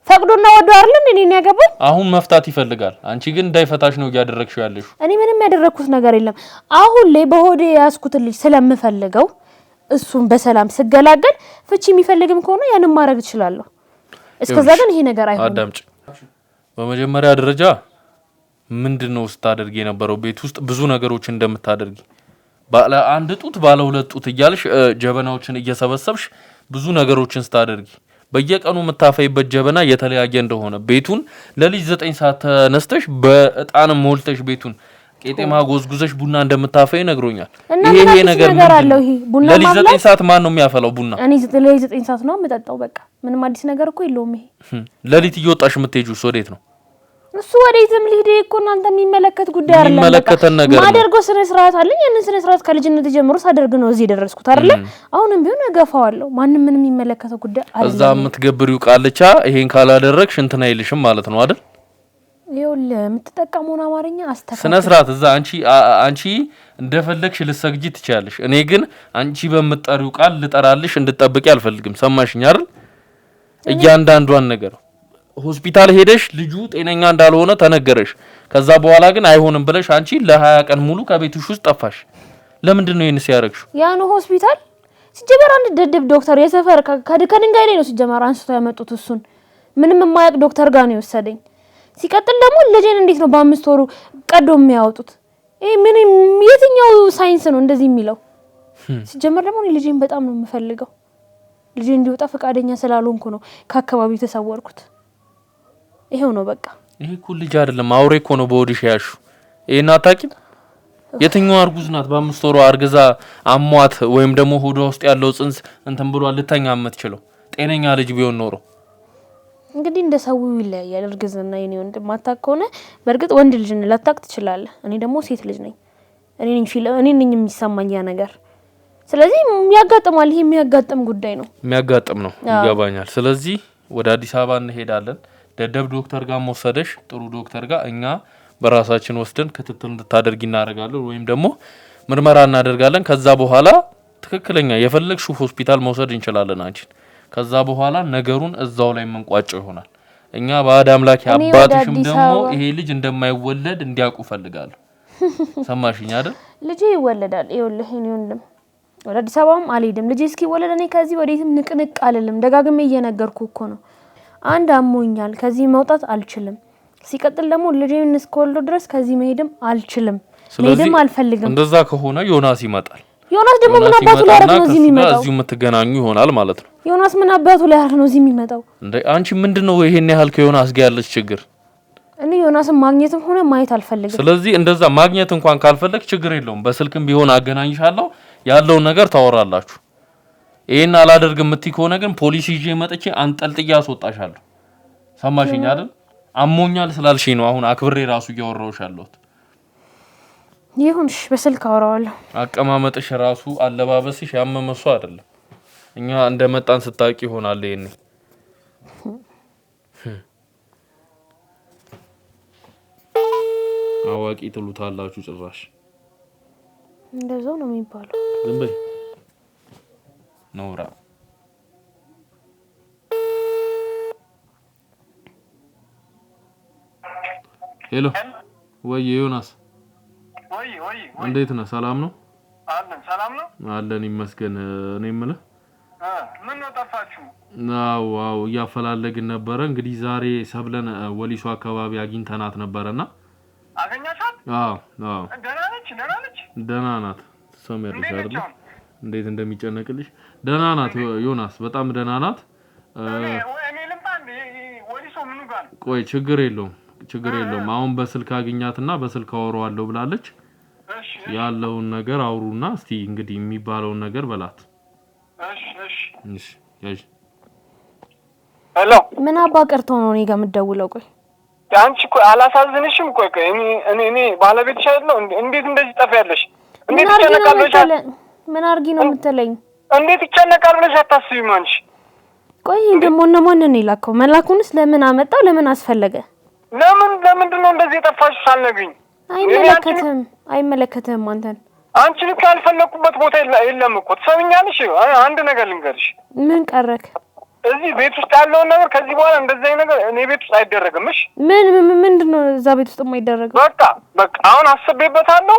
ፈቅዶና ወዶ አይደል እኔን ያገባው? አሁን መፍታት ይፈልጋል። አንቺ ግን እንዳይፈታሽ ነው ያደረግሽው ያለሽ። እኔ ምንም ያደረኩት ነገር የለም። አሁን ላይ በሆዴ ያስኩት ልጅ ስለምፈልገው እሱን በሰላም ስገላገል ፍቺ የሚፈልግም ከሆነ ያንን ማድረግ እችላለሁ። እስከዛ ግን ይሄ ነገር አይሆንም። አዳምጪ። በመጀመሪያ ደረጃ ምንድነው ስታደርጊ የነበረው? ቤት ውስጥ ብዙ ነገሮች እንደምታደርጊ ባለ አንድ ጡት ባለ ሁለት ጡት እያልሽ ጀበናዎችን እየሰበሰብሽ ብዙ ነገሮችን ስታደርጊ በየቀኑ የምታፈይበት ጀበና የተለያየ እንደሆነ ቤቱን ለልጅ 9 ሰዓት ተነስተሽ በእጣን ሞልተሽ ቤቱን ቄጤማ ጎዝጉዘሽ ቡና እንደምታፈይ ነግሮኛል። ይሄ ነገር አለው። ይሄ ቡና ለልጅ 9 ሰዓት ማን ነው የሚያፈላው ቡና? እኔ ለልጅ 9 ሰዓት ነው የምጠጣው። በቃ ምንም አዲስ ነገር እኮ የለውም። ይሄ ለሊት እየወጣሽ የምትሄጂው ወዴት ነው? እሱ ወዴትም ሊሄድ እኮ እናንተ የሚመለከት ጉዳይ አይደለም። የሚመለከተን ነገር ማደርገው ስነ ስርዓት አለኝ። ያንን ስነ ስርዓት ከልጅነት ጀምሮ ሳደርግ ነው እዚህ ደረስኩት አይደል? አሁንም ቢሆን እገፋዋለሁ። ማንም ምንም የሚመለከተው ጉዳይ አይደለም። እዛ የምትገብሪው ቃልቻ ይሄን ካላደረግሽ እንትን አይልሽም ማለት ነው አይደል? ይኸውልህ የምትጠቀመውን አማርኛ አስተካክል። ስነ ስርዓት እዛ አንቺ እንደፈለግሽ ልትሰግጂ ትችያለሽ። እኔ ግን አንቺ በምትጠሪው ቃል ልጠራልሽ እንድትጠብቂ አልፈልግም። ሰማሽኝ አይደል? እያንዳንዷን ነገር ሆስፒታል ሄደሽ ልጁ ጤነኛ እንዳልሆነ ተነገረሽ። ከዛ በኋላ ግን አይሆንም ብለሽ አንቺ ለ20 ቀን ሙሉ ከቤትሽ ውስጥ ጠፋሽ። ለምንድን ነው ይሄንስ ያደረግሽው? ያኑ ሆስፒታል ሲጀመር አንድ ደደብ ዶክተር የሰፈር ከድንጋይ ላይ ነው ሲጀመር አንስቶ ያመጡት። እሱን ምንም የማያውቅ ዶክተር ጋር ነው የወሰደኝ። ሲቀጥል ደግሞ ልጄን እንዴት ነው በ5 ወሩ ቀዶ የሚያወጡት? ይሄ ምን የትኛው ሳይንስ ነው እንደዚህ የሚለው? ሲጀመር ደግሞ እኔ ልጄን በጣም ነው የምፈልገው። ልጄ እንዲወጣ ፈቃደኛ ስላልሆንኩ ነው ከአካባቢው ተሰወርኩት። ይሄው ነው በቃ። ይሄ እኮ ልጅ አይደለም አውሬ እኮ ነው በወዲሽ ያሹ። ይሄን አታውቂም? የትኛው አርጉዝ ናት በ5 ወሩ አርግዛ አሟት ወይም ደግሞ ሆዷ ውስጥ ያለው ጽንስ እንትን ብሎ ልተኛ የምትችለው? ጤነኛ ልጅ ቢሆን ኖሮ እንግዲህ እንደ ሰው ይለያያል። እርግዝና የኔ ወንድም ማታክ ከሆነ በእርግጥ ወንድ ልጅ ነው ላታክ ትችላለህ። እኔ ደግሞ ሴት ልጅ ነኝ። እኔ ነኝ የሚሰማኝ ያ ነገር። ስለዚህ የሚያጋጥማል። ይሄ የሚያጋጥም ጉዳይ ነው። የሚያጋጥም ነው ይገባኛል። ስለዚህ ወደ አዲስ አበባ እንሄዳለን። ደደብ ዶክተር ጋር ወሰደሽ ጥሩ ዶክተር ጋር እኛ በራሳችን ወስደን ክትትል እንድታደርጊ እናደርጋለን ወይም ደግሞ ምርመራ እናደርጋለን። ከዛ በኋላ ትክክለኛ የፈለግሽው ሆስፒታል መውሰድ እንችላለን አንቺን። ከዛ በኋላ ነገሩን እዛው ላይ መንቋጨው ይሆናል። እኛ ባዕድ አምላክ አባትሽም ደግሞ ይሄ ልጅ እንደማይወለድ እንዲያውቁ ፈልጋለሁ። ሰማሽኝ አይደል? ልጅ ይወለዳል። ይኸውልህ እኔ ወንድም ወደ አዲስ አበባም አልሄድም። ልጅ እስኪወለድ እኔ ከዚህ ወዴትም ንቅንቅ አልልም። ደጋግሜ እየነገርኩ እኮ ነው። አንድ አሞኛል፣ ከዚህ መውጣት አልችልም። ሲቀጥል ደግሞ ልጄን እስከወልዶ ድረስ ከዚህ መሄድም አልችልም፣ መሄድም አልፈልግም። እንደዛ ከሆነ ዮናስ ይመጣል። ዮናስ ደግሞ ምን አባቱ ላይ አርግ ነው እዚህ የሚመጣው? እዚሁ የምትገናኙ ይሆናል ማለት ነው። ዮናስ ምን አባቱ ላይ አርግ ነው እዚህ የሚመጣው? እንዴ አንቺ ምንድነው ይሄን ያህል ከዮናስ ጋር ያለች ችግር? እኔ ዮናስን ማግኘትም ሆነ ማየት አልፈልግም። ስለዚህ እንደዛ ማግኘት እንኳን ካልፈለግ ችግር የለውም። በስልክም ቢሆን አገናኝሻለሁ፣ ያለውን ነገር ታወራላችሁ። ይሄን አላደርግም የምትይ ከሆነ ግን ፖሊስ ይዤ መጥቼ አንጠልጥዬ አስወጣሻለሁ። ሰማሽኝ አይደል? አሞኛል ስላልሽኝ ነው አሁን አክብሬ ራሱ እያወራሁሽ ያለሁት። ይሁንሽ፣ በስልክ አወራዋለሁ። አቀማመጥሽ ራሱ አለባበስሽ ያመመሱ አይደለም። እኛ እንደመጣን ስታቂ ይሆናል ይሄኔ። አዋቂ ትሉታላችሁ ጭራሽ። እንደዛው ነው የሚባለው። ዝም በይ ኖራ። ሄሎ ወይ ዮናስ፣ ወይ እንዴት ነህ? ሰላም ነው? አለን። ሰላም ነው አለን ይመስገን። እኔ የምልህ ምን ነው ጠፋችሁ? ዋው እያፈላለግን ነበረ እንግዲህ ዛሬ ሰብለን ወሊሶ አካባቢ አግኝተናት ነበርና አገኛቻት? አዎ ደህና ናት። ሰሜርሽ አይደል እንዴት እንደሚጨነቅልሽ ደህና ናት ዮናስ በጣም ደህና ናት። እኔ ልምጣ እንዴ ወሊሶ ምኑ ጋር? ቆይ ችግር የለውም አሁን በስልክ አግኛትና በስልክ አወራዋለሁ ብላለች። እሺ ያለውን ነገር አውሩና እስቲ እንግዲህ የሚባለውን ነገር በላት። እሺ ሄሎ ምን አባ ቀርቶ ነው እኔ ጋር የምትደውለው? ቆይ አንቺ እኮ አላሳዝንሽም? ቆይ እኔ ባለቤትሽ አይደለሁ? እንዴት እንደዚህ ጠፋያለሽ? እንዴት ይጨነቃለሽ? ምን አርጊ ነው የምትለኝ? እንዴት ይጨነቃል ብለሽ አታስቢም አንቺ? ቆይ ደግሞ እነማን ነው የላከው? መላኩንስ ለምን አመጣው? ለምን አስፈለገ? ለምንድን ነው እንደዚህ የጠፋሽው ሳልነግሪኝ? አይመለከትህም አንተን። አንቺ ልክ ያልፈለኩበት ቦታ የለም እኮ ትሰሚኛለሽ? አንድ ነገር ልንገርሽ። ምን ቀረክ? እዚህ ቤት ውስጥ ያለውን ነገር ከዚህ በኋላ እንደዚህ ነገር እኔ ቤት ውስጥ አይደረግም። እሺ ምንድነው እዛ ቤት ውስጥ የማይደረገው? በቃ አሁን አስቤበታለሁ።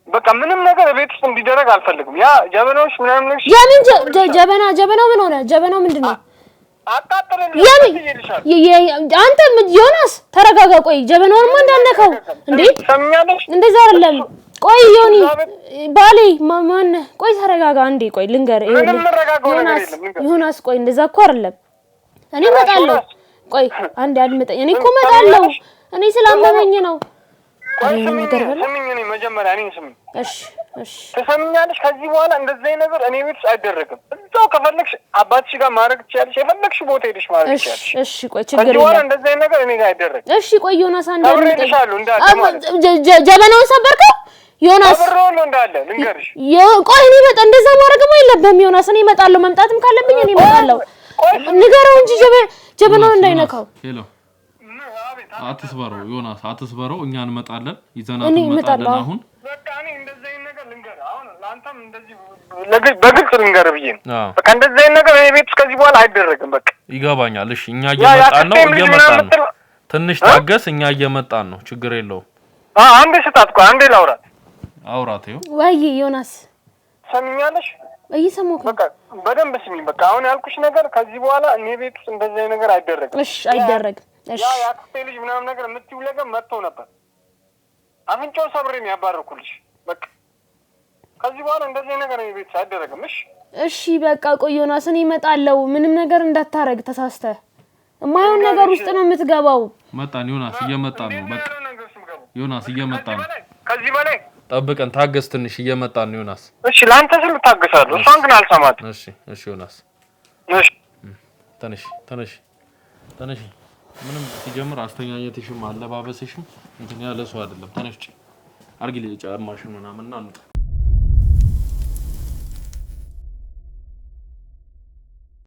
በቃ ምንም ነገር ቤት ውስጥ እንዲደረግ አልፈልግም። ያ ጀበናዎች ምናምን ነገር ጀበናው ምን ሆነ? ጀበናው ምንድነው? አንተ ዮናስ ተረጋጋ። ቆይ ጀበናውንማ እንዳነካው እንዴ! እንደዛ አይደለም። ቆይ ዮኒ ባሌ ማን? ቆይ ተረጋጋ አንዴ። ቆይ ልንገርህ ዮናስ ቆይ እንደዛ እኮ አይደለም። እኔ እመጣለሁ። ቆይ አንዴ አድምጠኝ። እኔ እኮ እመጣለሁ። እኔ ስላመመኝ ነው። ቆይ ስሚኝ መጀመሪያ እኔ ስሚኝ። እሺ ትሰሚኛለሽ? ከዚህ በኋላ እንደዚህ ነገር እኔ ቤት አይደረግም። እዛው ከፈለግሽ አባትሽ ጋር ማድረግ ትችያለሽ። የፈለግሽ ቦታ ሄደሽ ማድረግ ትችያለሽ። እሺ ቆይ ችግር የለም። ከዚህ በኋላ እንደዚህ ነገር እኔ ጋር አይደረግም። እሺ ቆይ ዮናስ አንዴ አድምጠኝ። ጀበናውን ሰበርከው? ዮናስ አብሮሎ እንዳለ ልንገርሽ። ቆይ እኔ እንደዛ ማድረግም አይለብህም ዮናስ። እኔ እመጣለሁ። መምጣትም ካለብኝ እኔ እመጣለሁ። ንገረው እንጂ ጀበናውን እንዳይነካው። ሄሎ አትስበረው ዮናስ አትስበረው። እኛ እንመጣለን። ይዘናት እንመጣለን። አሁን በቃ እኔ እንደዚህ ነገር ልንገር። አሁን ላንተም እንደዚህ በግልጽ ልንገር ብዬ ነው። በቃ እንደዚህ ነገር እኔ ቤት እስከዚህ በኋላ አይደረግም። በቃ ይገባኛል። እሺ እኛ እየመጣን ነው። ትንሽ ታገስ። እኛ እየመጣን ነው። ችግር የለውም። አንዴ ስጣት። ቆይ አንዴ ላውራት። አውራት ይኸው። ወይ ዮናስ ሰሚኛለሽ? እየሰማሁህ። በቃ በደንብ ስሚኝ። በቃ አሁን ያልኩሽ ነገር ከዚህ በኋላ እኔ ቤት ውስጥ እንደዚህ ነገር አይደረግም። እሺ አይደረግም። እሺ ያ ያክስቴ ልጅ ምናምን ነገር የምትይው ነገር መጥቶ ነበር። አፍንጫው ሰብሬ ነው ያባረኩልሽ። በቃ ከዚህ በኋላ እንደዚህ ነገር እኔ ቤት አይደረግም። እሺ በቃ ቆይ ዮናስ እኔ እመጣለሁ። ምንም ነገር እንዳታረግ ተሳስተህ። የማይሆን ነገር ውስጥ ነው የምትገባው። መጣን ዮናስ እየመጣን ነው። በቃ ዮናስ እየመጣን ነው። ከዚህ በላይ ጠብቀን ታገስ። ትንሽ እየመጣን ነው ዮናስ። እሺ ለአንተ ስል ታገሳለሁ። እሷን ግን አልሰማትም። እሺ ዮናስ እሺ ተነሽ ምንም ሲጀምር አስተኛኘትሽም አለባበስሽም እንትን ያለ ሰው አይደለም። ተነሽ አርጊ ልጅ ጫማሽን ምናምን እና